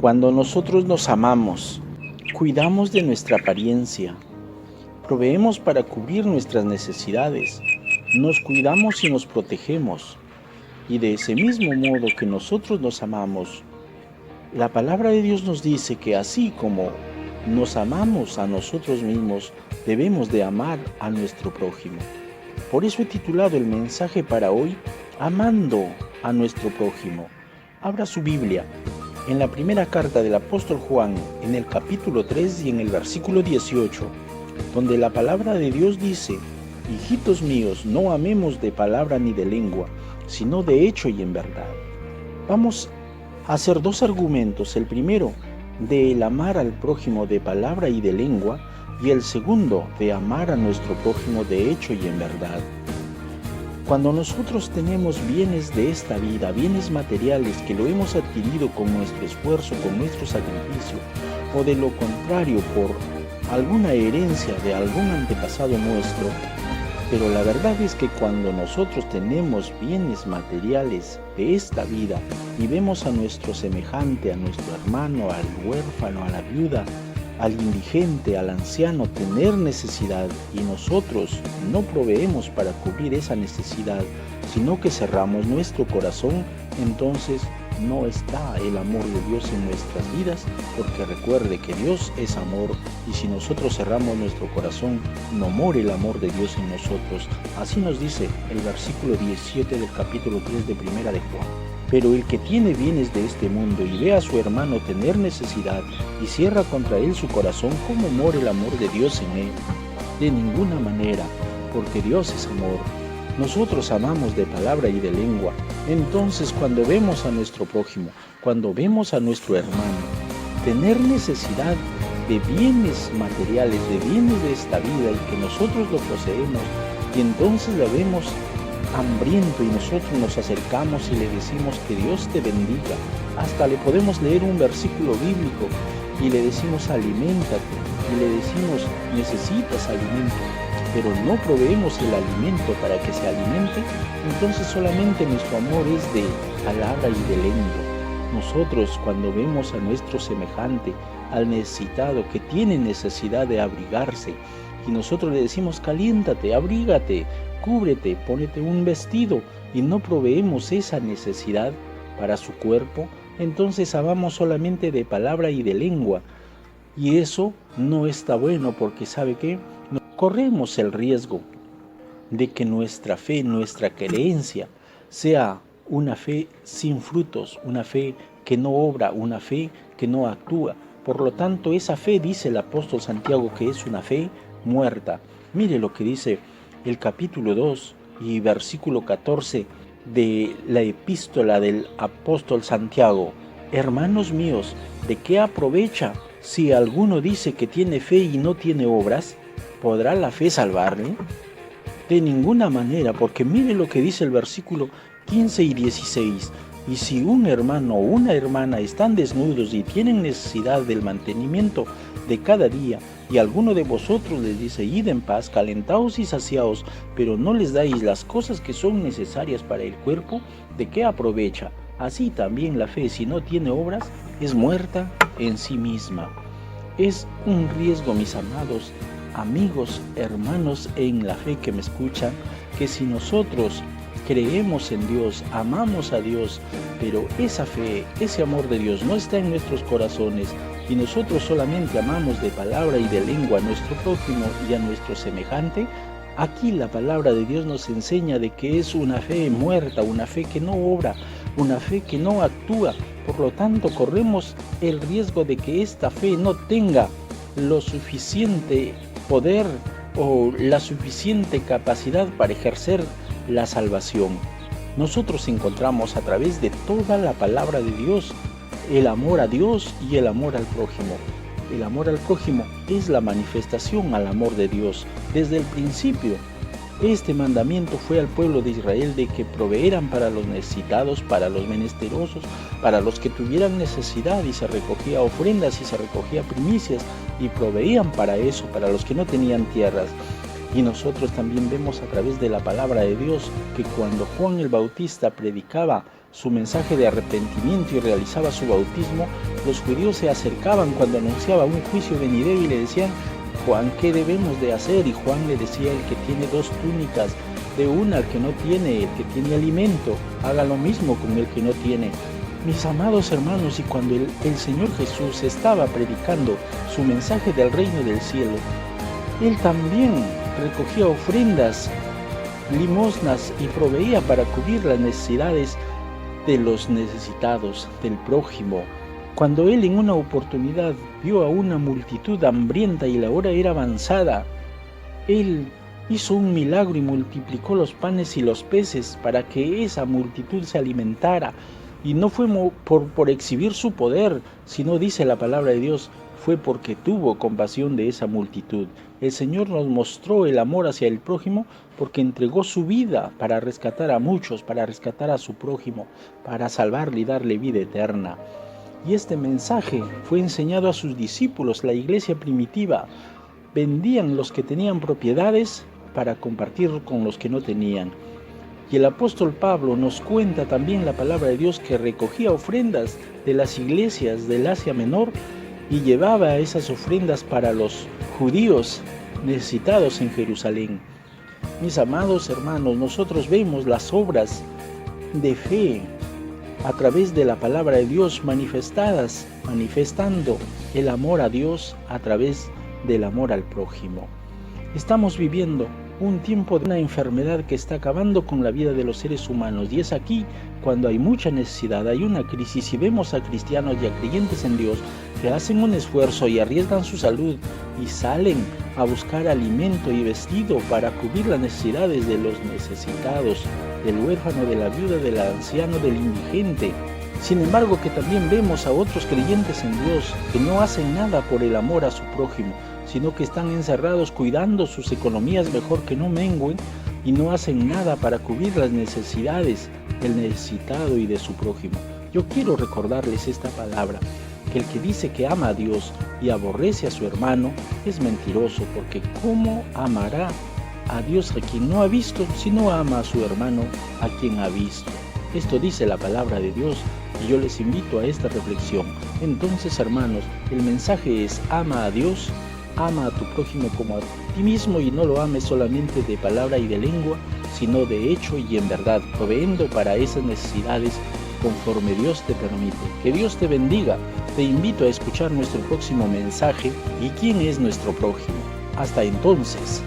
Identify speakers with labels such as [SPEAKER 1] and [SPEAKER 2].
[SPEAKER 1] Cuando nosotros nos amamos, cuidamos de nuestra apariencia, proveemos para cubrir nuestras necesidades, nos cuidamos y nos protegemos. Y de ese mismo modo que nosotros nos amamos, la palabra de Dios nos dice que así como nos amamos a nosotros mismos, debemos de amar a nuestro prójimo. Por eso he titulado el mensaje para hoy, Amando a nuestro prójimo. Abra su Biblia en la primera carta del apóstol Juan, en el capítulo 3 y en el versículo 18, donde la palabra de Dios dice: Hijitos míos, no amemos de palabra ni de lengua, sino de hecho y en verdad. Vamos a hacer dos argumentos: el primero, de el amar al prójimo de palabra y de lengua, y el segundo, de amar a nuestro prójimo de hecho y en verdad. Cuando nosotros tenemos bienes de esta vida, bienes materiales que lo hemos adquirido con nuestro esfuerzo, con nuestro sacrificio, o de lo contrario por alguna herencia de algún antepasado nuestro, pero la verdad es que cuando nosotros tenemos bienes materiales de esta vida y vemos a nuestro semejante, a nuestro hermano, al huérfano, a la viuda, al indigente, al anciano tener necesidad y nosotros no proveemos para cubrir esa necesidad, sino que cerramos nuestro corazón, entonces no está el amor de Dios en nuestras vidas, porque recuerde que Dios es amor y si nosotros cerramos nuestro corazón, no mora el amor de Dios en nosotros. Así nos dice el versículo 17 del capítulo 3 de Primera de Juan. Pero el que tiene bienes de este mundo y ve a su hermano tener necesidad y cierra contra él su corazón, ¿cómo mora el amor de Dios en él? De ninguna manera, porque Dios es amor. Nosotros amamos de palabra y de lengua. Entonces, cuando vemos a nuestro prójimo, cuando vemos a nuestro hermano tener necesidad de bienes materiales, de bienes de esta vida y que nosotros lo poseemos, y entonces lo vemos hambriento y nosotros nos acercamos y le decimos que Dios te bendiga, hasta le podemos leer un versículo bíblico y le decimos aliméntate, y le decimos necesitas alimento, pero no proveemos el alimento para que se alimente, entonces solamente nuestro amor es de palabra y de lengua. Nosotros cuando vemos a nuestro semejante, al necesitado que tiene necesidad de abrigarse, y nosotros le decimos caliéntate, abrígate, cúbrete, pónete un vestido, y no proveemos esa necesidad para su cuerpo, entonces amamos solamente de palabra y de lengua. Y eso no está bueno porque ¿sabe qué? Corremos el riesgo de que nuestra fe, nuestra creencia sea una fe sin frutos, una fe que no obra, una fe que no actúa. Por lo tanto, esa fe, dice el apóstol Santiago, que es una fe muerta. Mire lo que dice el capítulo 2 y versículo 14 de la epístola del apóstol Santiago. Hermanos míos, ¿de qué aprovecha si alguno dice que tiene fe y no tiene obras? ¿Podrá la fe salvarle? De ninguna manera, porque mire lo que dice el versículo 15 y 16. Y si un hermano o una hermana están desnudos y tienen necesidad del mantenimiento de cada día, y alguno de vosotros les dice, id en paz, calentaos y saciaos, pero no les dais las cosas que son necesarias para el cuerpo, ¿de qué aprovecha? Así también la fe, si no tiene obras, es muerta en sí misma. Es un riesgo, mis amados amigos, hermanos en la fe que me escuchan, que si nosotros creemos en Dios, amamos a Dios, pero esa fe, ese amor de Dios no está en nuestros corazones y nosotros solamente amamos de palabra y de lengua a nuestro prójimo y a nuestro semejante, aquí la palabra de Dios nos enseña de que es una fe muerta, una fe que no obra, una fe que no actúa. Por lo tanto, corremos el riesgo de que esta fe no tenga lo suficiente poder o la suficiente capacidad para ejercer la salvación. Nosotros encontramos a través de toda la palabra de Dios el amor a Dios y el amor al prójimo. El amor al prójimo es la manifestación al amor de Dios. Desde el principio, este mandamiento fue al pueblo de Israel de que proveeran para los necesitados, para los menesterosos, para los que tuvieran necesidad, y se recogía ofrendas y se recogía primicias y proveían para eso, para los que no tenían tierras. Y nosotros también vemos a través de la palabra de Dios que cuando Juan el Bautista predicaba su mensaje de arrepentimiento y realizaba su bautismo, los judíos se acercaban cuando anunciaba un juicio venidero y le decían: Juan, ¿qué debemos de hacer? Y Juan le decía: el que tiene 2 túnicas, de una al que no tiene, el que tiene alimento, haga lo mismo con el que no tiene. Mis amados hermanos, y cuando el Señor Jesús estaba predicando su mensaje del reino del cielo, Él también recogía ofrendas, limosnas y proveía para cubrir las necesidades de los necesitados, del prójimo. Cuando Él en una oportunidad vio a una multitud hambrienta y la hora era avanzada, Él hizo un milagro y multiplicó los panes y los peces para que esa multitud se alimentara. Y no fue por exhibir su poder, sino, dice la palabra de Dios, fue porque tuvo compasión de esa multitud. El Señor nos mostró el amor hacia el prójimo porque entregó su vida para rescatar a muchos, para rescatar a su prójimo, para salvarle y darle vida eterna. Y este mensaje fue enseñado a sus discípulos, la iglesia primitiva. Vendían los que tenían propiedades para compartir con los que no tenían. Y el apóstol Pablo nos cuenta también la palabra de Dios que recogía ofrendas de las iglesias del Asia Menor y llevaba esas ofrendas para los judíos necesitados en Jerusalén. Mis amados hermanos, nosotros vemos las obras de fe a través de la palabra de Dios manifestando el amor a Dios a través del amor al prójimo. Estamos viviendo un tiempo de una enfermedad que está acabando con la vida de los seres humanos, y es aquí cuando hay mucha necesidad, hay una crisis, y vemos a cristianos y a creyentes en Dios que hacen un esfuerzo y arriesgan su salud y salen a buscar alimento y vestido para cubrir las necesidades de los necesitados, del huérfano, de la viuda, del anciano, del indigente. Sin embargo, que también vemos a otros creyentes en Dios que no hacen nada por el amor a su prójimo, sino que están encerrados cuidando sus economías mejor que no mengüen, y no hacen nada para cubrir las necesidades del necesitado y de su prójimo. Yo quiero recordarles esta palabra, que el que dice que ama a Dios y aborrece a su hermano es mentiroso, porque ¿cómo amará a Dios a quien no ha visto si no ama a su hermano a quien ha visto? Esto dice la palabra de Dios, y yo les invito a esta reflexión. Entonces, hermanos, el mensaje es: ama a Dios, ama a tu prójimo como a ti mismo, y no lo ames solamente de palabra y de lengua, sino de hecho y en verdad, proveyendo para esas necesidades conforme Dios te permite. Que Dios te bendiga. Te invito a escuchar nuestro próximo mensaje: ¿y quién es nuestro prójimo? Hasta entonces.